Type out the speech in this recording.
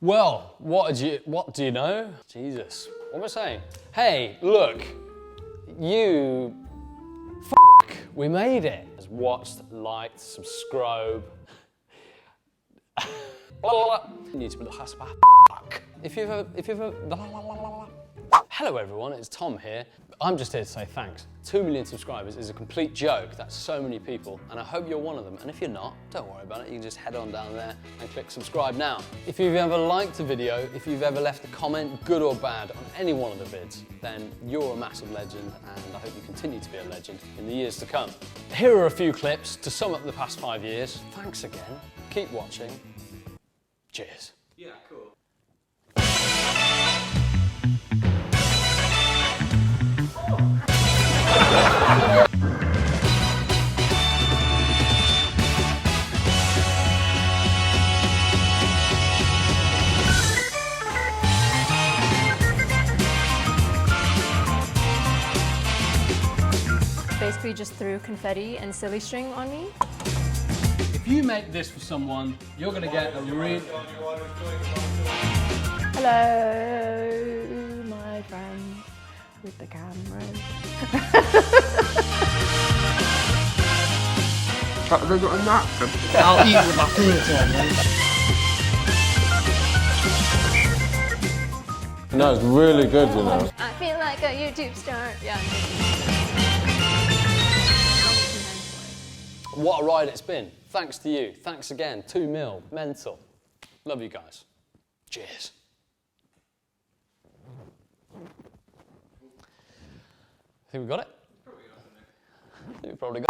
Well, what do you know? Jesus, what am I saying? Hey, look, we made it. Watched, liked, subscribe. If you've ever, hello everyone, it's Tom here. I'm just here to say thanks. 2 million subscribers is a complete joke. That's so many people, and I hope you're one of them. And if you're not, don't worry about it. You can just head on down there and click subscribe now. If you've ever liked a video, if you've ever left a comment, good or bad, on any one of the vids, then you're a massive legend, and I hope you continue to be a legend in the years to come. Here are a few clips to sum up the past 5 years. Thanks again. Keep watching. Cheers. Yeah, cool. Basically just threw confetti and silly string on me. If you make this for someone, you're gonna get a real... Hello, my friend with the camera. Have they got a napkin? I'll eat with my pants on, man. No, it's really good, you know. I feel like a YouTube star. Yeah. What a ride it's been. Thanks to you. Thanks again. 2 mil. Mental. Love you guys. Cheers. I think we got it. I think we probably got it.